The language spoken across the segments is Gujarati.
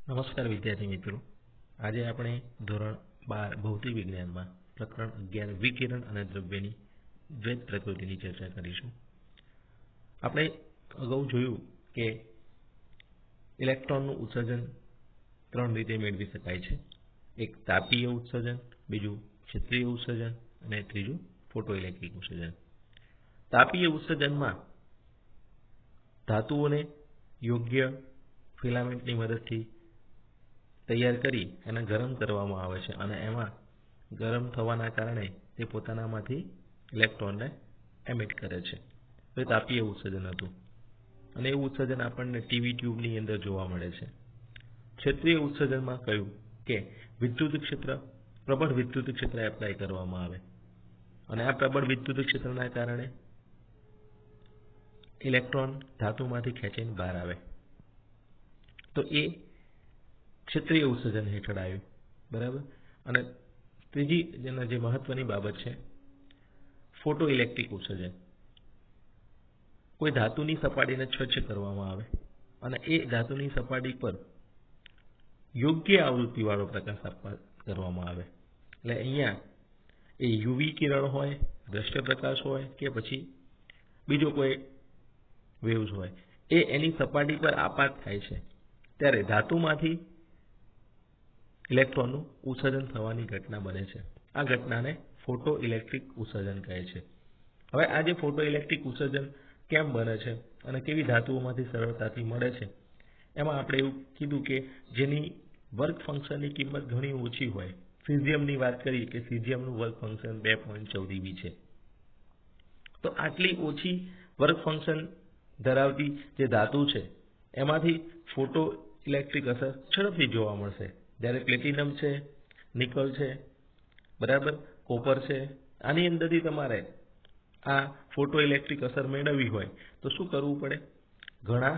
નમસ્કાર વિદ્યાર્થી મિત્રો, આજે આપણે ધોરણ 12 ભૌતિક વિજ્ઞાનમાં પ્રકરણ 11 વિકિરણ અને દ્રવ્યની દ્વૈત પ્રકૃતિની ચર્ચા કરીશું. આપણે અગાઉ જોયું કે ઇલેક્ટ્રોનનું ઉત્સર્જન ત્રણ રીતે મેળવી શકાય છે. એક તાપીય ઉત્સર્જન, બીજું ક્ષેત્રીય ઉત્સર્જન અને ત્રીજું ફોટોઇલેક્ટ્રિક ઉત્સર્જન. તાપીય ઉત્સર્જનમાં ધાતુઓને યોગ્ય ફિલામેન્ટની મદદથી તૈયાર કરી એને ગરમ કરવામાં આવે છે અને એમાં ગરમ થવાના કારણે તે પોતાનામાંથી ઇલેક્ટ્રોનને એમિટ કરે છે. તો એ તાપીય ઉત્સર્જન હતું અને એવું ઉત્સર્જન આપણને ટીવી ટ્યુબની અંદર જોવા મળે છે. ક્ષેત્રીય ઉત્સર્જનમાં કહ્યું કે વિદ્યુત ક્ષેત્ર, પ્રબળ વિદ્યુત ક્ષેત્ર એપ્લાય કરવામાં આવે અને આ પ્રબળ વિદ્યુત ક્ષેત્રના કારણે ઇલેક્ટ્રોન ધાતુમાંથી ખેંચીને બહાર આવે. તો એ ક્ષેત્રીય ઉત્સર્જન હેઠળ આવ્યું, બરાબર. અને ત્રીજી જે મહત્વની બાબત છે ફોટો ઇલેક્ટ્રિક ઉત્સર્જન. કોઈ ધાતુની સપાટીને સ્વચ્છ કરવામાં આવે અને એ ધાતુની સપાટી પર યોગ્ય આવૃત્તિવાળો પ્રકાશ કરવામાં આવે. એટલે અહીંયા એ યુવી કિરણ હોય, દ્રશ્ય પ્રકાશ હોય કે પછી બીજો કોઈ વેવ્સ હોય, એ એની સપાટી પર આપાત થાય છે ત્યારે ધાતુમાંથી ઇલેક્ટ્રોનનું ઉત્સર્જન થવાની ઘટના બને છે. આ ઘટનાને ફોટો ઇલેક્ટ્રિક ઉત્સર્જન કહે છે. હવે આ જે ફોટો ઇલેક્ટ્રિક ઉત્સર્જન કેમ બને છે અને કેવી ધાતુઓમાંથી સરળતાથી મળે છે, એમાં આપણે એવું કીધું કે જેની વર્ક ફંક્શનની કિંમત ઘણી ઓછી હોય. સીઝિયમની વાત કરીએ કે સીઝિયમનું વર્ક ફંક્શન 2.14 eV છે. તો આટલી ઓછી વર્ક ફંક્શન ધરાવતી જે ધાતુ છે એમાંથી ફોટો ઇલેક્ટ્રિક અસર ઝડપથી જોવા મળશે. જ્યારે પ્લેટિનમ છે, નિકલ છે, બરાબર, કોપર છે, આની અંદરથી તમારે આ ફોટો ઇલેક્ટ્રિક અસર મેળવવી હોય તો શું કરવું પડે? ઘણા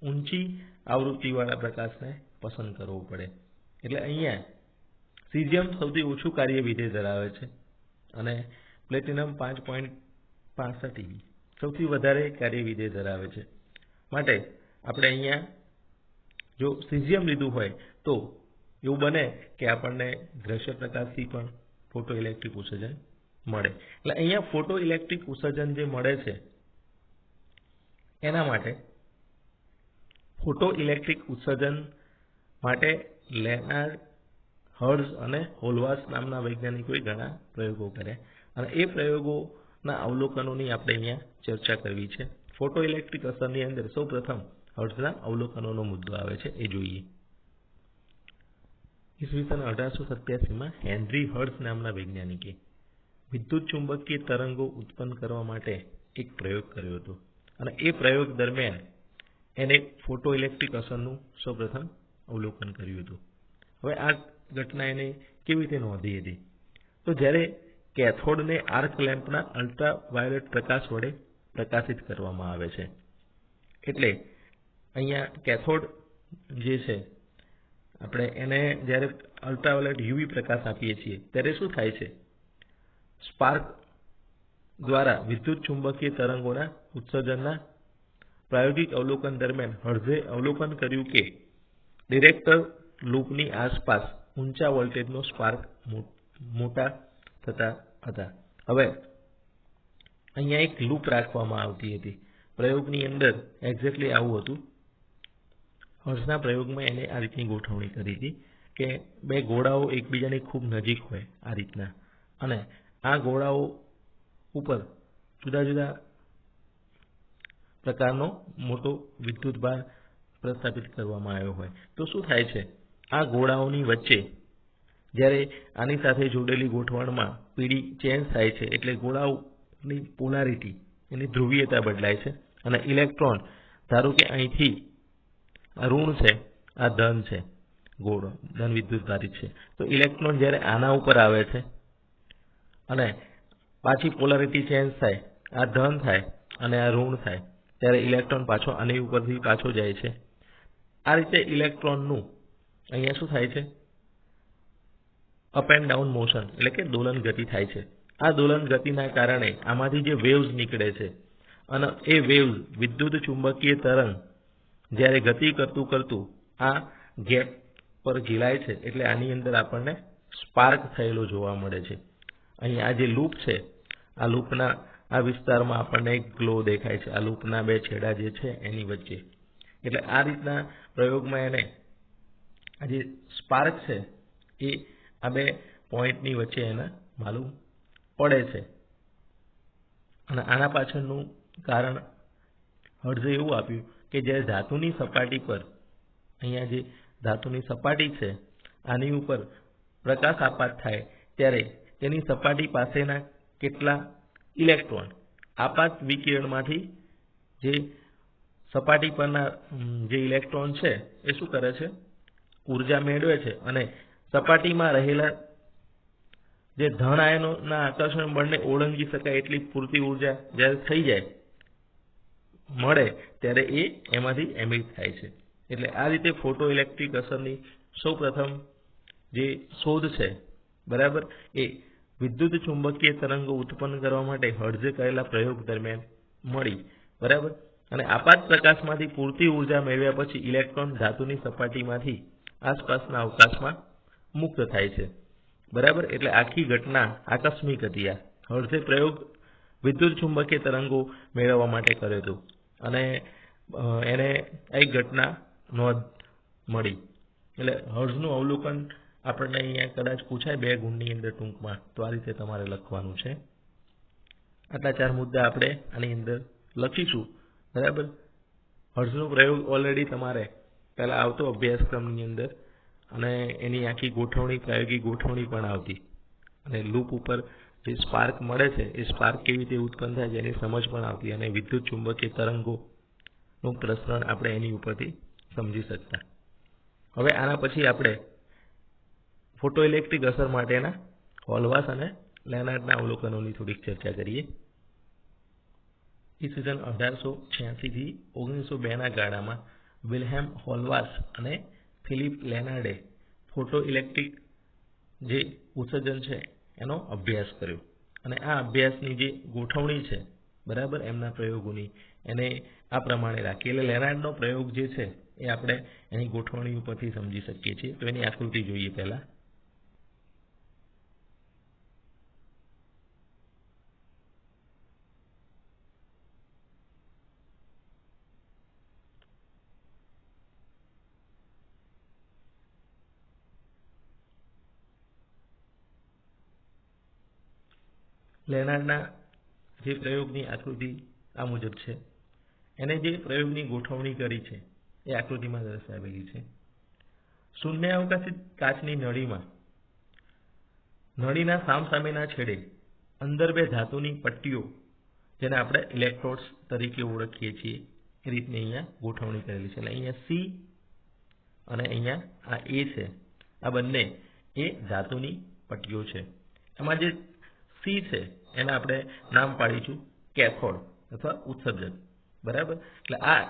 ઊંચી આવૃત્તિવાળા પ્રકાશને પસંદ કરવો પડે. એટલે અહીંયા સીઝિયમ સૌથી ઓછું કાર્ય વિધેય ધરાવે છે અને પ્લેટિનમ 5.65 eV સૌથી વધારે કાર્ય વિધેય ધરાવે છે. માટે આપણે અહીંયા જો સીઝિયમ લીધું હોય તો એવું બને કે આપણને દ્રશ્ય પ્રકાશથી પણ ફોટો ઇલેક્ટ્રિક ઉત્સર્જન મળે. એટલે અહીંયા ફોટો ઇલેક્ટ્રિક ઉત્સર્જન જે મળે છે એના માટે ફોટો ઇલેક્ટ્રિક ઉત્સર્જન માટે લેનાર્ડ, હર્ટ્ઝ અને હોલવાર્થ નામના વૈજ્ઞાનિકોએ ઘણા પ્રયોગો કર્યા અને એ પ્રયોગોના અવલોકનોની આપણે અહીંયા ચર્ચા કરવી છે. ફોટો ઇલેક્ટ્રિક અસરની અંદર સૌપ્રથમ હર્ટ્ઝના અવલોકનોનો મુદ્દો આવે છે, એ જોઈએ. ઈસવીસન 1887માં હેનરી હર્ટ્ઝ નામના વૈજ્ઞાનિકે વિદ્યુત ચુંબકીય તરંગો ઉત્પન્ન કરવા માટે એક પ્રયોગ કર્યો હતો અને એ પ્રયોગ દરમિયાન એને ફોટો ઇલેક્ટ્રિક અસરનું સૌપ્રથમ અવલોકન કર્યું હતું. હવે આ ઘટના એને કેવી રીતે નોંધી હતી? તો જ્યારે કેથોડને આર્ક લેમ્પના અલ્ટ્રાવાયોલેટ પ્રકાશ વડે પ્રકાશિત કરવામાં આવે છે. એટલે અહીંયા કેથોડ જે છે આપણે એને જ્યારે અલ્ટ્રાવાયોલેટ યુવી પ્રકાશ આપીએ છીએ ત્યારે શું થાય છે? સ્પાર્ક દ્વારા વિદ્યુત ચુંબકીય તરંગોના ઉત્સર્જનના પ્રાયોગિક અવલોકન દરમિયાન હર્ટ્ઝે અવલોકન કર્યું કે ડિરેક્ટર લૂપની આસપાસ ઊંચા વોલ્ટેજનો સ્પાર્ક મોટા થતા હતા. હવે અહીંયા એક લૂપ રાખવામાં આવતી હતી. પ્રયોગની અંદર એક્ઝેક્ટલી આવું હતું. હર્ટ્ઝના પ્રયોગમાં એને આ રીતની ગોઠવણી કરી હતી કે બે ગોળાઓ એકબીજાની ખૂબ નજીક હોય આ રીતના, અને આ ગોળાઓ ઉપર જુદા જુદા પ્રકારનો મોટો વિદ્યુત ભાર પ્રસ્થાપિત કરવામાં આવ્યો હોય. તો શું થાય છે? આ ગોળાઓની વચ્ચે જ્યારે આની સાથે જોડેલી ગોઠવણમાં પીડી ચેન્જ થાય છે એટલે ગોળાઓની પોલારિટી, એની ધ્રુવીયતા બદલાય છે અને ઇલેક્ટ્રોન, ધારો કે અહીંથી આ ઋણ છે, આ ધન છે, ગોળો ધન વિદ્યુત ભારિત છે, તો ઇલેક્ટ્રોન જ્યારે આના ઉપર આવે છે અને પાછી પોલારિટી ચેન્જ થાય, આ ધન થાય અને આ ઋણ થાય, ત્યારે ઇલેક્ટ્રોન પાછો આની ઉપરથી પાછો જાય છે. આ રીતે ઇલેક્ટ્રોનનું અહીંયા શું થાય છે? અપ એન્ડ ડાઉન મોશન, એટલે કે દોલન ગતિ થાય છે. આ દોલન ગતિના કારણે આમાંથી જે વેવ્સ નીકળે છે અને એ વેવ્સ વિદ્યુત ચુંબકીય તરંગ જ્યારે ગતિ કરતું આ ગેપ પર ઝીલાય છે એટલે આની અંદર આપણને સ્પાર્ક થયેલો જોવા મળે છે. અહીં આ જે લૂપ છે, આ લૂપના આ વિસ્તારમાં આપણને એક ગ્લો દેખાય છે, આ લૂપના બે છેડા જે છે એની વચ્ચે. એટલે આ રીતના પ્રયોગમાં એને આ જે સ્પાર્ક છે એ આ બે પોઈન્ટની વચ્ચે એને માલુમ પડે છે. અને આના પાછળનું કારણ હર્ઝે એવું આપ્યું કે જ્યારે ધાતુની સપાટી પર, અહીંયા જે ધાતુની સપાટી છે આની ઉપર પ્રકાશ આપાત થાય ત્યારે તેની સપાટી પાસેના કેટલા ઇલેક્ટ્રોન આપાત વિકિરણમાંથી જે સપાટી પરના જે ઇલેક્ટ્રોન છે એ શું કરે છે, ઉર્જા મેળવે છે અને સપાટીમાં રહેલા જે ધન આયનોના આકર્ષણ બળને ઓળંગી શકાય એટલી પૂરતી ઉર્જા જ્યારે થઈ જાય મળે ત્યારે એ એમાંથી એમિટ થાય છે. એટલે આ રીતે ફોટો ઇલેક્ટ્રિક અસરની સૌપ્રથમ જે શોધ છે, બરાબર, એ વિદ્યુત ચુંબકીય તરંગો ઉત્પન્ન કરવા માટે હર્ઝે કરેલા પ્રયોગ દરમિયાન મળી, બરાબર. અને આપાત પ્રકાશમાંથી પૂરતી ઉર્જા મેળવ્યા પછી ઇલેક્ટ્રોન ધાતુની સપાટીમાંથી આસપાસના અવકાશમાં મુક્ત થાય છે, બરાબર. એટલે આખી ઘટના આકસ્મિક હતી. આ હર્ઝે પ્રયોગ વિદ્યુત ચુંબકીય તરંગો મેળવવા માટે કર્યો હતો અને એને એક ઘટના નોંધ મળી. એટલે હર્ઝનું અવલોકન આપણને અહીંયા કદાચ પૂછાય 2 ગુણની અંદર ટૂંકમાં, તો આ રીતે તમારે લખવાનું છે. આટલા 4 મુદ્દા આપણે આની અંદર લખીશું, બરાબર. હર્ઝનો પ્રયોગ ઓલરેડી તમારે પહેલા આવતો અભ્યાસક્રમની અંદર અને એની આખી ગોઠવણી, પ્રાયોગિક ગોઠવણી પણ આવતી અને લૂપ ઉપર જે સ્પાર્ક મળે છે એ સ્પાર્ક કેવી રીતે ઉત્પન્ન થાય છે એની સમજ પણ આવતી અને વિદ્યુત ચુંબકીય તરંગોનું પ્રસરણ આપણે એની ઉપરથી સમજી શકતા. હવે આના પછી આપણે ફોટોઇલેક્ટ્રિક અસર માટેના હોલવાસ અને લેનાર્ડના અવલોકનોની થોડીક ચર્ચા કરીએ. ઈસવીસન 1886 થી 1902ના ગાળામાં વિલ્હેલ્મ હોલવાસ અને ફિલિપ લેનાર્ડે ફોટોઇલેક્ટ્રિક જે ઉત્સર્જન છે એનો અભ્યાસ કર્યો અને આ અભ્યાસની જે ગોઠવણી છે, બરાબર, એમના પ્રયોગોની, એને આ પ્રમાણે રાખી. એટલે લેનાર્ડનો પ્રયોગ જે છે એ આપણે એની ગોઠવણી ઉપરથી સમજી શકીએ છીએ. તો એની આકૃતિ જોઈએ પહેલા. લેનાર્ડના જે પ્રયોગની આકૃતિ આ મુજબ છે. એને જે પ્રયોગની ગોઠવણી કરી છે એ આકૃતિમાં દર્શાવેલી છે. શૂન્યાવકાશી કાચની નળીમાં નળીના સામસામેના છેડે અંદર 2 ધાતુની પટ્ટીઓ, જેને આપણે ઇલેક્ટ્રોડ્સ તરીકે ઓળખીએ છીએ, એ રીતની અહીંયા ગોઠવણી કરેલી છે. એટલે અહીંયા C અને અહીંયા આ A છે, આ બંને એ ધાતુની પટ્ટીઓ છે. એમાં જે C છે એને આપણે નામ પાડીશું કેથોડ અથવા ઉત્સર્જક, બરાબર. એટલે આ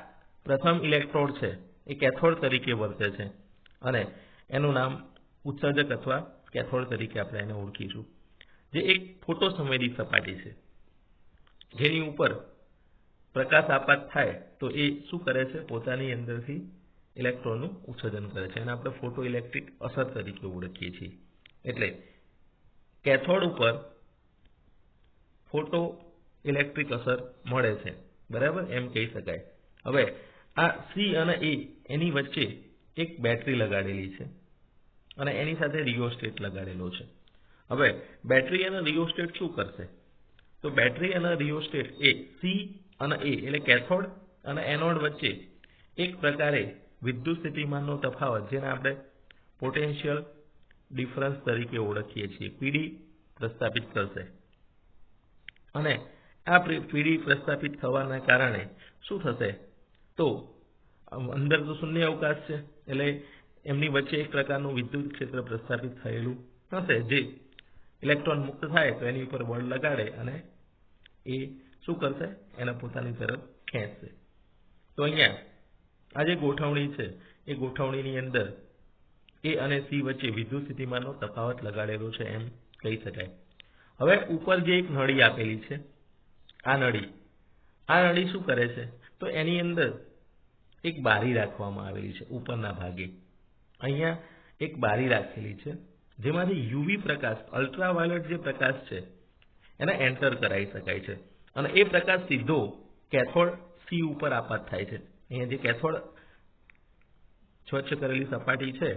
પ્રથમ ઇલેક્ટ્રોડ છે એ કેથોડ તરીકે વર્તે છે અને એનું નામ ઉત્સર્જક અથવા કેથોડ તરીકે આપણે એને ઓળખીશું. જે એક ફોટો સંવેદી સપાટી છે જેની ઉપર પ્રકાશ આપાત થાય તો એ શું કરે છે, પોતાની અંદરથી ઇલેક્ટ્રોનનું ઉત્સર્જન કરે છે. એને આપણે ફોટો ઇલેક્ટ્રિક અસર તરીકે ઓળખીએ છીએ. એટલે કેથોડ ઉપર ફોટો ઇલેક્ટ્રિક અસર મળે છે, બરાબર, એમ કહી શકાય. હવે આ C અને A એની વચ્ચે એક બેટરી લગાડેલી છે અને એની સાથે રિયોસ્ટેટ લગાડેલો છે. હવે બેટરી અને રિયોસ્ટેટ શું કરશે? તો બેટરી અને રિયોસ્ટેટ એ C અને A એટલે કેથોડ અને એનોડ વચ્ચે એક પ્રકારે વિદ્યુત સ્થિતિમાનનો તફાવત, જેને આપણે પોટેન્શિયલ ડિફરન્સ તરીકે ઓળખીએ છીએ, PD પ્રસ્થાપિત કરશે. અને આ PD પ્રસ્થાપિત થવાના કારણે શું થશે? તો અંદર તો શૂન્ય અવકાશ છે એટલે એમની વચ્ચે એક પ્રકારનું વિદ્યુત ક્ષેત્ર પ્રસ્થાપિત થયેલું હશે, જે ઇલેક્ટ્રોન મુક્ત થાય તો એની ઉપર બળ લગાડે અને એ શું કરશે, એને પોતાની તરફ ખેંચશે. તો અહીંયા આ જે ગોઠવણી છે એ ગોઠવણીની અંદર A અને C વચ્ચે વિદ્યુત સ્થિતિમાનનો તફાવત લગાડેલો છે એમ કહી શકાય. હવે ઉપર જે એક નળી આપેલી છે, આ નળી શું કરે છે? તો એની અંદર એક બારી રાખવામાં આવેલી છે ઉપરના ભાગે, અહીંયા એક બારી રાખેલી છે જેમાંથી યુવી પ્રકાશ, અલ્ટ્રાવાયોલેટ જે પ્રકાશ છે એને એન્ટર કરાવી શકાય છે અને એ પ્રકાશ સીધો કેથોડ સી ઉપર આપાત થાય છે. અહીંયા જે કેથોડ સ્વચ્છ કરેલી સપાટી છે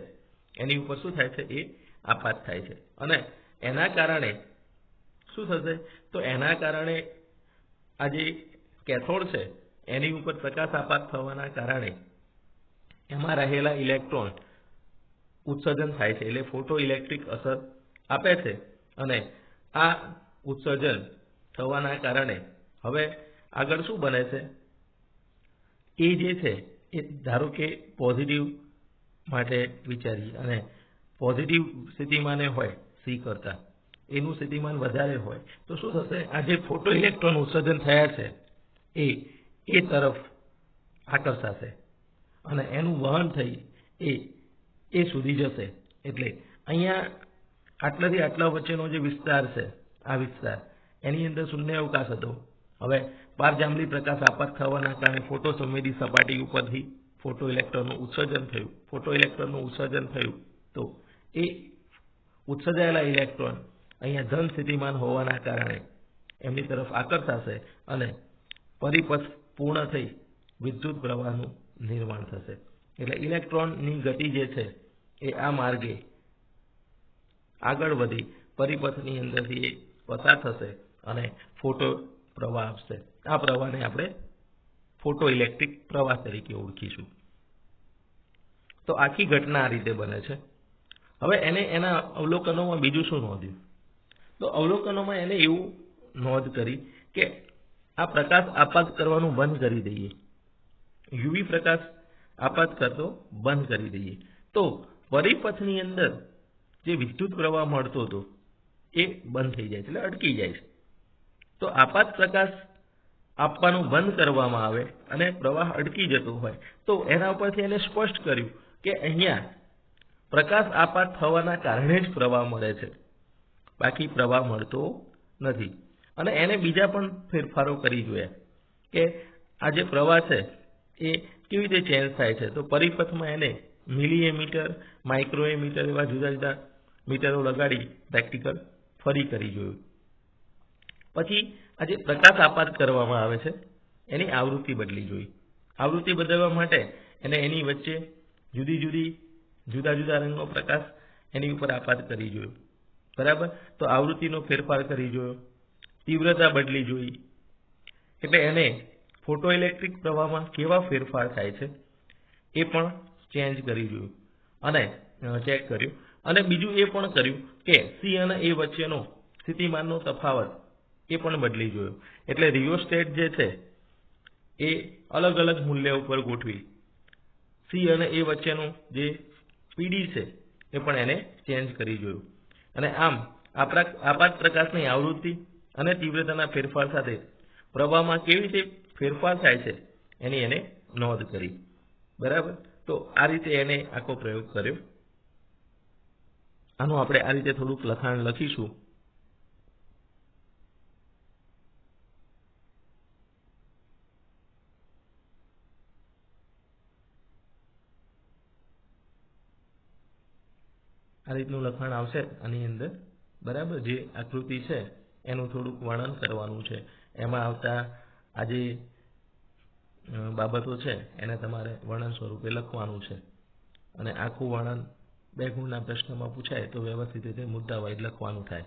એની ઉપર શું થાય છે? એ આપાત થાય છે અને એના કારણે શું થશે? તો એના કારણે આ જે કેથોડ છે એની ઉપર પ્રકાશ આપાત થવાના કારણે એમાં રહેલા ઇલેક્ટ્રોન ઉત્સર્જન થાય છે, એટલે ફોટો ઇલેક્ટ્રિક અસર આપે છે અને આ ઉત્સર્જન થવાના કારણે હવે આગળ શું બને છે? એ જે છે એ ધારો કે પોઝિટિવ માટે વિચારીએ અને પોઝિટિવ સ્થિતિમાને હોય સી કરતા એનું સ્થિતિમાન વધારે હોય તો શું થશે? આ જે ફોટો ઇલેક્ટ્રોન ઉત્સર્જન થયા છે એ તરફ આકર્ષાશે અને એનું વહન થઈ એ સુધી જશે. એટલે અહીંયા આટલાથી આટલા વચ્ચેનો જે વિસ્તાર છે, આ વિસ્તાર એની અંદર શૂન્ય અવકાશ હતો. હવે પારજાંબલી પ્રકાશ આપાત થવાના કારણે ફોટો સંવેદી સપાટી ઉપરથી ફોટો ઇલેક્ટ્રોનનું ઉત્સર્જન થયું તો એ ઉત્સર્જાયેલા ઇલેક્ટ્રોન અહીંયા ધન સ્થિતિમાન હોવાના કારણે એમની તરફ આકર્ષાશે અને પરિપથ પૂર્ણ થઈ વિદ્યુત પ્રવાહનું નિર્માણ થશે. એટલે ઇલેક્ટ્રોનની ગતિ જે છે એ આ માર્ગે આગળ વધી પરિપથની અંદરથી એ પસાર થશે અને ફોટો પ્રવાહ આપશે. આ પ્રવાહને આપણે ફોટો ઇલેક્ટ્રિક પ્રવાહ તરીકે ઓળખીશું. તો આખી ઘટના આ રીતે બને છે. હવે એને એના અવલોકનોમાં બીજું શું નોંધ્યું? તો અવલોકનોમાં એને એવું નોંધ કરી કે આ પ્રકાશ આપાત કરવાનું બંધ કરી દઈએ, યુવી પ્રકાશ આપાત કરતો બંધ કરી દઈએ તો પરિપથની અંદર જે વિદ્યુત પ્રવાહ મળતો હતો એ બંધ થઈ જાય છે, એટલે અટકી જાય છે. તો આપાત પ્રકાશ આપવાનું બંધ કરવામાં આવે અને પ્રવાહ અટકી જતો હોય તો એના ઉપરથી એને સ્પષ્ટ કર્યું કે અહીંયા પ્રકાશ આપાત થવાના કારણે જ પ્રવાહ મળે છે, બાકી પ્રવાહ મળતો નથી. અને એને બીજા પણ ફેરફારો કરી જોયા કે આ જે પ્રવાહ છે એ કેવી રીતે ચેન્જ થાય છે. તો પરિપથમાં એને મિલીએમીટર, માઇક્રોએમીટર એવા જુદા જુદા મીટરો લગાડી પ્રેક્ટિકલ ફરી કરી જોયું. પછી આ જે પ્રકાશ આપાત કરવામાં આવે છે એની આવૃત્તિ બદલી જોઈ. આવૃત્તિ બદલવા માટે એને એની વચ્ચે જુદા જુદા રંગનો પ્રકાશ એની ઉપર આપાત કરી જોયો. બરાબર? તો આવૃત્તિનો ફેરફાર કરી જોયો, તીવ્રતા બદલી જોઈ. એટલે એને ફોટો ઇલેક્ટ્રિક પ્રવાહમાં કેવા ફેરફાર થાય છે એ પણ ચેન્જ કરી જોયું અને ચેક કર્યું. અને બીજું એ પણ કર્યું કે સી અને એ વચ્ચેનો સ્થિતિમાનનો તફાવત એ પણ બદલી જોયો. એટલે રિયોસ્ટેટ જે છે એ અલગ અલગ મૂલ્ય ઉપર ગોઠવી સી અને એ વચ્ચેનું જે પીડી છે એ પણ એને ચેન્જ કરી જોયું. અને આમ આપાત પ્રકાશની આવૃત્તિ અને તીવ્રતાના ફેરફાર સાથે પ્રવાહમાં કેવી રીતે ફેરફાર થાય છે એની એને નોંધ કરી. બરાબર? તો આ રીતે એને આખો પ્રયોગ કર્યો. આનું આપણે આ રીતે થોડુંક લખાણ લખીશું. આ રીતનું લખાણ આવશે આની અંદર. બરાબર? જે આકૃતિ છે એનું થોડુંક વર્ણન કરવાનું છે. એમાં આવતા આ જે બાબતો છે એને તમારે વર્ણન સ્વરૂપે લખવાનું છે અને આખું વર્ણન 2 ગુણના પ્રશ્નમાં પૂછાય તો વ્યવસ્થિત રીતે મુદ્દાવાઇઝ લખવાનું થાય.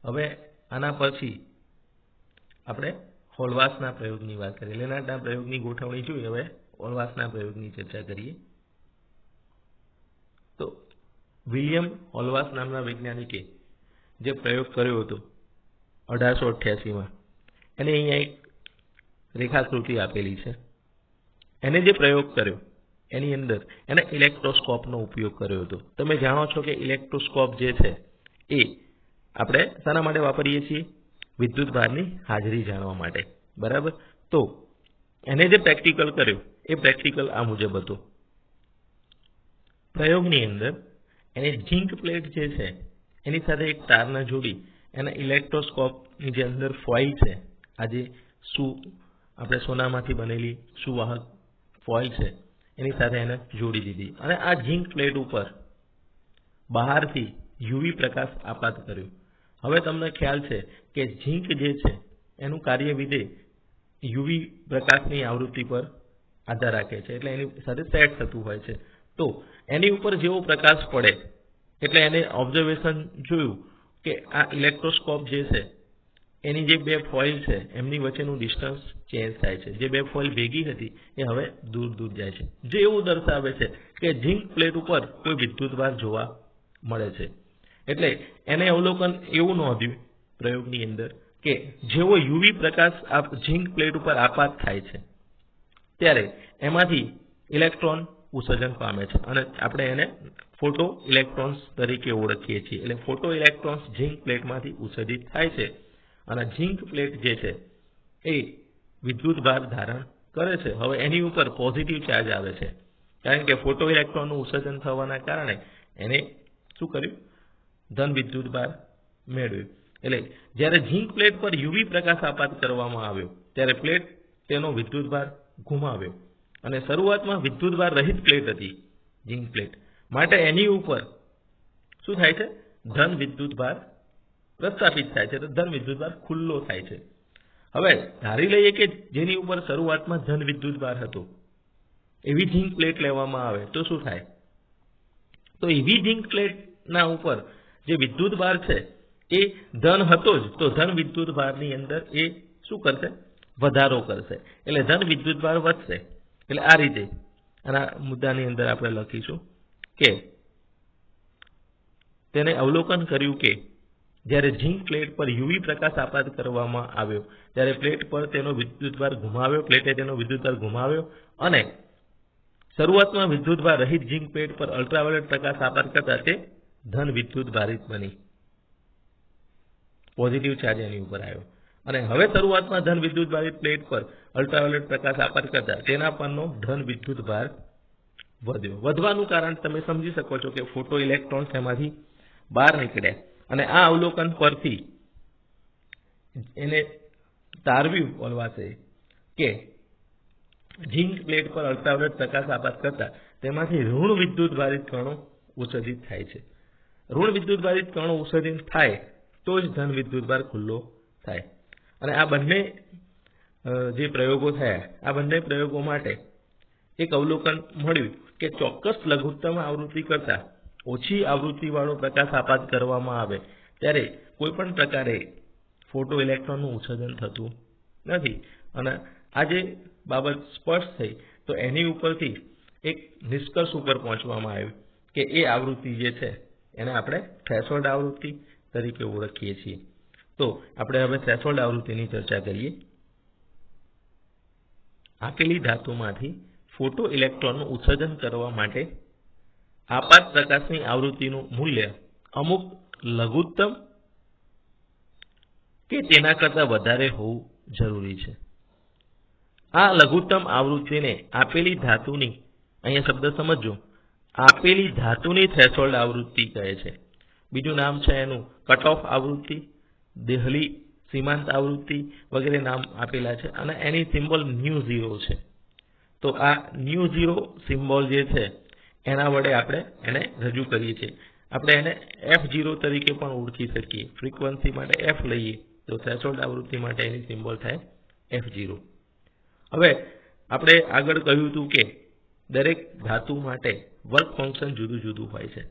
હવે આના પછી આપણે હોલવાસના પ્રયોગની વાત કરીએ. લેનાર્ડના પ્રયોગની ગોઠવણી જોઈ, હવે હોલવાસના પ્રયોગની ચર્ચા કરીએ. તો વિલિયમ હોલવાસ નામના વૈજ્ઞાનિકે જે પ્રયોગ કર્યો હતો 1888માં, એને અહીંયા એક રેખાકૃતિ આપેલી છે. એને જે પ્રયોગ કર્યો એની અંદર એને ઇલેક્ટ્રોસ્કોપનો ઉપયોગ કર્યો હતો. તમે જાણો છો કે ઇલેક્ટ્રોસ્કોપ જે છે એ આપણે શાના માટે વાપરીએ છીએ? વિદ્યુત ભારની હાજરી જાણવા માટે. બરાબર? તો એને જે પ્રેક્ટિકલ કર્યો એ પ્રેક્ટિકલ આ મુજબ હતો. પ્રયોગની અંદર એને ઝિંક પ્લેટ જે છે એની સાથે એક તારને જોડી એના ઇલેક્ટ્રોસ્કોપની જે અંદર ફોઇલ છે, આજે આપણે સોનામાંથી બનેલી સુવાહક ફોઇલ છે એની સાથે એને જોડી દીધી અને આ ઝીંક પ્લેટ ઉપર બહારથી યુવી પ્રકાશ આપાત કર્યો. હવે તમને ખ્યાલ છે કે ઝીંક જે છે એનું કાર્યવિધેય યુવી પ્રકાશની આવૃત્તિ પર આધાર રાખે છે, એટલે એની સાથે સેટ થતું હોય છે. તો એની ઉપર જેવો પ્રકાશ પડે એટલે એને ઓબ્ઝર્વેશન જોયું કે આ ઇલેક્ટ્રોસ્કોપ જે છે એની જે બે ફોઇલ છે એમની વચ્ચેનું ડિસ્ટન્સ ચેન્જ થાય છે. જે બે ફોઇલ ભેગી હતી એ હવે દૂર દૂર જાય છે, જે એવું દર્શાવે છે કે ઝીંક પ્લેટ ઉપર કોઈ વિદ્યુતભાર જોવા મળે છે. એટલે એને અવલોકન એવું નોંધ્યું પ્રયોગની અંદર કે જેવો યુવી પ્રકાશ ઝીંક પ્લેટ ઉપર આપાત થાય છે ત્યારે એમાંથી ઇલેક્ટ્રોન ઉત્સર્જન પામે છે અને આપણે એને ફોટો ઇલેક્ટ્રોન્સ તરીકે ઓળખીએ છીએ. એટલે ફોટો ઇલેક્ટ્રોન્સ ઝીંક પ્લેટમાંથી ઉત્સર્જિત થાય છે અને ઝીંક પ્લેટ જે છે એ વિદ્યુતભાર ધારણ કરે છે. હવે એની ઉપર પોઝિટિવ ચાર્જ આવે છે કારણ કે ફોટો ઇલેક્ટ્રોનનું ઉત્સર્જન થવાના કારણે એને શું કર્યું? ધન વિદ્યુતભાર મેળવ્યો. એટલે જ્યારે ઝીંક પ્લેટ પર યુવી પ્રકાશ આપાત કરવામાં આવ્યો ત્યારે પ્લેટ તેનો વિદ્યુતભાર ગુમાવ્યો અને શરૂઆતમાં વિદ્યુતભાર રહિત પ્લેટ હતી ઝીંક પ્લેટ, માટે એની ઉપર શું થાય છે? ધન વિદ્યુતભાર પ્રસ્થાપિત થાય છે, તો ધન વિદ્યુતભાર ખુલ્લો થાય છે. હવે ધારી લઈએ કે જેની ઉપર શરૂઆતમાં ધન વિદ્યુતભાર હતો એવી ઝીંક પ્લેટ લેવામાં આવે તો શું થાય? તો એવી ઝીંક પ્લેટના ઉપર જે વિદ્યુતભાર છે એ ધન હતો જ, તો ધન વિદ્યુતભારની અંદર એ શું કરશે? વધારો કરશે, એટલે ધન વિદ્યુતભાર વધશે. એટલે આ રીતે આના મુદ્દાની અંદર આપણે લખીશું કે તેને અવલોકન કર્યું કે જ્યારે ઝીંક પ્લેટ પર યુવી પ્રકાશ આપાત કરવામાં આવ્યો ત્યારે પ્લેટ પર તેનો વિદ્યુતભાર ગુમાવ્યો, પ્લેટે તેનો વિદ્યુતભાર ગુમાવ્યો અને શરૂઆતમાં વિદ્યુતભાર રહિત ઝીંક પ્લેટ પર અલ્ટ્રાવાયોલેટ પ્રકાશ આપાત કરતા તે ધન વિદ્યુતભારિત બની, પોઝિટિવ ચાર્જ એની ઉપર આવ્યો. અને હવે શરૂઆતમાં ધન વિદ્યુતભારિત પ્લેટ પર અલ્ટ્રાવાયોલેટ પ્રકાશ આપાત કરતા તેના પરનો ધન વિદ્યુતભાર વધ્યો. વધવાનું કારણ તમે સમજી શકો છો કે ફોટો ઇલેક્ટ્રોન્સ એમાંથી બહાર નીકળ્યા અને આ અવલોકન પરથી એને તારવ્યું બોલવાશે કે ઝીંક પ્લેટ પર અલ્ટ્રાવાયોલેટ પ્રકાશ આપાત કરતા તેમાંથી ઋણ વિદ્યુતભારિત કણો ઉત્સર્જિત થાય છે. ઋણ વિદ્યુતભારિત કણો ઉત્સર્જિત થાય તો જ ધન વિદ્યુતભાર ખુલ્લો થાય. અને આ બંને જે પ્રયોગો થયા આ બંને પ્રયોગો માટે એક અવલોકન મળ્યું કે ચોક્કસ લઘુત્તમ આવૃત્તિ કરતા ઓછી આવૃત્તિવાળો પ્રકાશ આપાત કરવામાં આવે ત્યારે કોઈ પણ પ્રકારે ફોટો ઇલેક્ટ્રોનનું ઉત્સર્જન થતું નથી. અને આ જે બાબત સ્પષ્ટ થઈ તો એની ઉપરથી એક નિષ્કર્ષ ઉપર પહોંચવામાં આવ્યું કે એ આવૃત્તિ જે છે એને આપણે થ્રેશોલ્ડ આવૃત્તિ તરીકે ઓળખીએ છીએ. તો આપણે હવે થ્રેશોલ્ડ આવૃત્તિની ચર્ચા કરીએ. આપેલી ધાતુમાંથી ફોટો ઇલેક્ટ્રોનનું ઉત્સર્જન કરવા માટે આપાત પ્રકાશની આવૃત્તિનું મૂલ્ય અમુક લઘુત્તમ કે તેના કરતાં વધારે હોવું જરૂરી છે. આ લઘુત્તમ આવૃત્તિને આપેલી ધાતુની, અહીંયા શબ્દ સમજો, આપેલી ધાતુની થ્રેશોલ્ડ આવૃત્તિ કહે છે. બીજું નામ છે એનું કટ ઓફ આવૃત્તિ, દેહલી સીમાંત આવૃત્તિ વગેરે નામ આપેલા છે અને એની સિમ્બોલ μ0 છે. તો આ μ0 સિમ્બોલ જે છે એના વડે આપણે એને રજૂ કરીએ છીએ. આપણે એને f0 તરીકે પણ ઓળખી શકીએ. ફ્રીક્વન્સી માટે f લઈએ તો થ્રેશોલ્ડ આવૃત્તિ માટે એની સિમ્બોલ થાય f0. હવે આપણે આગળ કહ્યું હતું કે દરેક ધાતુ માટે વર્ક ફંક્શન જુદું જુદું હોય છે.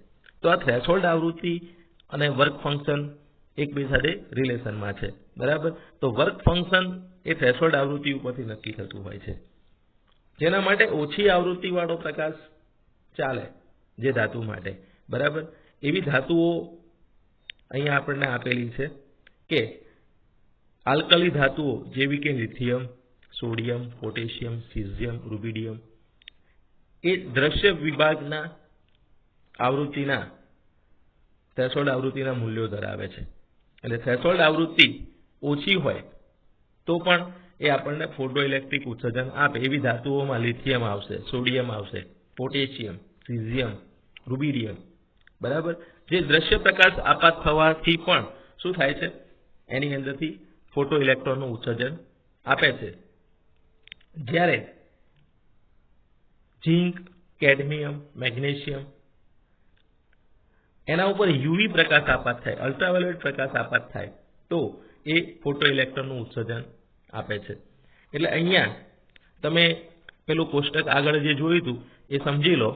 તો આ થ્રેશોલ્ડ આવૃત્તિ અને વર્ક ફંક્શન એકબીજા સાથે રિલેશનમાં છે, બરાબર. તો વર્ક ફંક્શન એ થ્રેશોલ્ડ આવૃત્તિ ઉપરથી નક્કી થતું હોય છે. જેના માટે ઓછી આવૃત્તિવાળો પ્રકાશ ચાલે જે ધાતુ માટે, બરાબર. એવી ધાતુઓ અહીંયા આપણને આપેલી છે કે આલ્કલી ધાતુઓ જેવી કે lithium, sodium, potassium, caesium, rubidium એ દ્રશ્ય વિભાગના આવૃત્તિના થ્રેશોલ્ડ આવૃત્તિના મૂલ્યો ધરાવે છે. એટલે થ્રેશોલ્ડ આવૃત્તિ ઓછી હોય તો પણ એ આપણને ફોટો ઇલેક્ટ્રિક ઉત્સર્જન આપે. એવી ધાતુઓમાં લિથિયમ આવશે, સોડિયમ આવશે, પોટેશિયમ, સીઝિયમ, રૂબિડિયમ, બરાબર. જે દ્રશ્ય પ્રકાશ આપાત થવાથી પણ શું થાય છે? એની અંદરથી ફોટો ઇલેક્ટ્રોનનું ઉત્સર્જન આપે છે. જ્યારે ઝિંક, કેડમિયમ, મેગ્નેશિયમ એના ઉપર યુવી પ્રકાશ આપાત થાય, અલ્ટ્રાવાયોલેટ પ્રકાશ આપાત થાય તો એ ફોટો ઇલેક્ટ્રોનનું ઉત્સર્જન આપે છે. એટલે અહીંયા તમે પેલું કોષ્ટક આગળ જે જોયું હતું એ સમજી લો.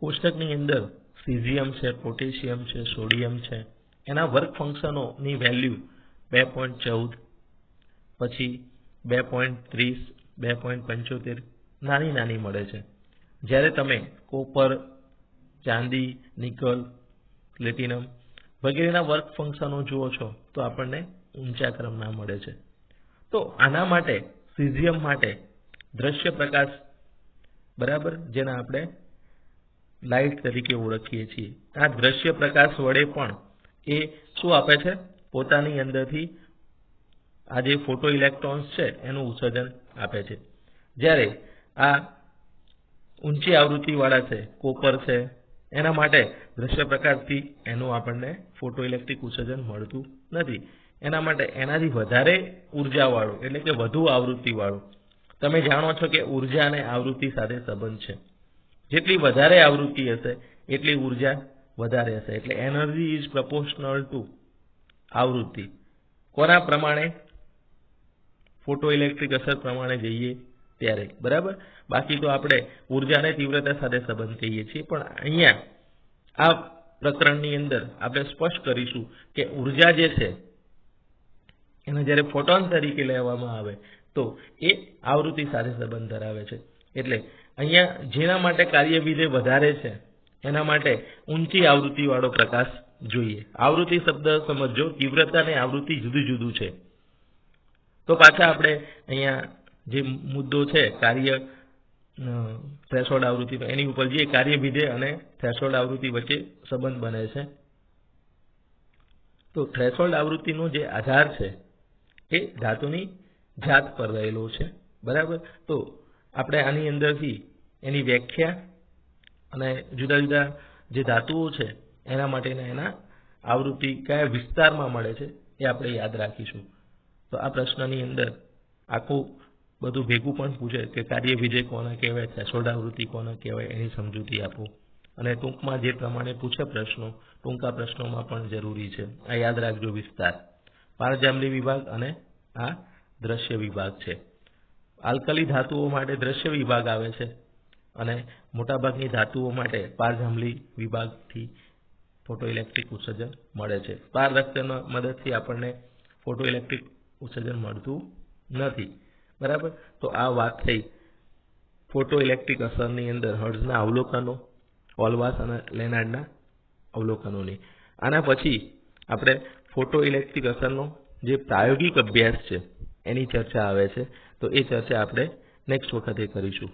કોષ્ટકની અંદર સીઝિયમ છે, પોટેશિયમ છે, સોડિયમ છે, એના વર્ક ફંક્શનોની વેલ્યુ 2.14, પછી 2.30, 2.75 નાની મળે છે. જ્યારે તમે કોપર, ચાંદી, નિકલ, પ્લેટિનમ વગેરેના વર્ક ફંક્શનો જુઓ છો તો આપણને ઊંચા ક્રમના મળે છે. તો આના માટે સીઝિયમ માટે દ્રશ્ય પ્રકાશ, બરાબર, જેને આપણે લાઇટ તરીકે ઓળખીએ છીએ, આ દ્રશ્ય પ્રકાશ વડે પણ એ શું આપે છે? પોતાની અંદરથી આ જે ફોટો ઇલેક્ટ્રોન્સ છે એનું ઉત્સર્જન આપે છે. જ્યારે આ ઊંચી આવૃત્તિવાળા છે, કોપર છે, એના માટે દ્રશ્ય પ્રકાશથી એનું આપણને ફોટો ઇલેક્ટ્રિક ઉત્સર્જન મળતું નથી. એના માટે એનાથી વધારે ઉર્જાવાળું એટલે કે વધુ આવૃત્તિવાળું, તમે જાણો છો કે ઉર્જા અને આવૃત્તિ સાથે સંબંધ છે. જેટલી વધારે આવૃત્તિ હશે એટલી ઉર્જા વધારે હશે. એટલે એનર્જી ઇઝ પ્રપોર્શનલ ટુ આવૃત્તિ. કોના પ્રમાણે? ફોટો ઇલેક્ટ્રિક અસર પ્રમાણે જઈએ ત્યારે, બરાબર. બાકી તો આપણે ઉર્જા અને તીવ્રતા સાથે સંબંધ કહીએ છીએ, પણ અહીંયા આ પ્રકરણની અંદર આપણે સ્પષ્ટ કરીશું કે ઉર્જા જે છે એને જ્યારે ફોટોન તરીકે લેવામાં આવે તો એ આવૃત્તિ સાથે સંબંધ ધરાવે છે. એટલે અહીંયા જેના માટે કાર્યવિધેય વધારે છે એના માટે ઊંચી આવૃત્તિવાળો પ્રકાશ જોઈએ. આવૃત્તિ શબ્દ સમજો, તીવ્રતા અને આવૃત્તિ જુદું છે. તો પાછા આપણે અહીંયા જે મુદ્દો છે કાર્ય થ્રેશોલ્ડ આવૃત્તિનો, એની ઉપર જે કાર્યવિધેય અને થ્રેશોલ્ડ આવૃત્તિ વચ્ચે સંબંધ બને છે. તો થ્રેશોલ્ડ આવૃત્તિનો જે આધાર છે એ ધાતુની જાત પર રહેલો છે, બરાબર. તો આપણે આની અંદરથી એની વ્યાખ્યા અને જુદા જુદા જે ધાતુઓ છે એના માટેના એના આવૃત્તિ કયા વિસ્તારમાં મળે છે એ આપણે યાદ રાખીશું. તો આ પ્રશ્નની અંદર આખું બધું ભેગું પણ પૂછે કે કાર્યવિધેય કોને કહેવાય, થ્રેશોલ્ડ આવૃત્તિ કોને કહેવાય, એની સમજૂતી આપો. અને ટૂંકમાં જે પ્રમાણે પૂછે પ્રશ્નો, ટૂંકા પ્રશ્નોમાં પણ જરૂરી છે. આ યાદ રાખજો વિસ્તાર. પારજાંબલી વિભાગ અને આ દ્રશ્ય વિભાગ છે. આલ્કલી ધાતુઓ માટે દ્રશ્ય વિભાગ આવે છે અને મોટાભાગની ધાતુઓ માટે પારજાંબલી વિભાગથી ફોટો ઇલેક્ટ્રિક ઉત્સર્જન મળે છે. પારરક્તના મદદથી આપણને ફોટો ઇલેક્ટ્રિક ઉત્સર્જન મળતું નથી, બરાબર. તો આ વાત થઈ ફોટો ઇલેક્ટ્રિક અસરની અંદર હર્ટ્ઝના અવલોકનો, ઓલ્વાસ અને લેનાર્ડના અવલોકનોની. આના પછી આપણે ફોટો ઇલેક્ટ્રિક અસરનો જે પ્રાયોગિક અભ્યાસ છે એની ચર્ચા આવે છે. તો એ ચર્ચા આપણે નેક્સ્ટ વખતે કરીશું.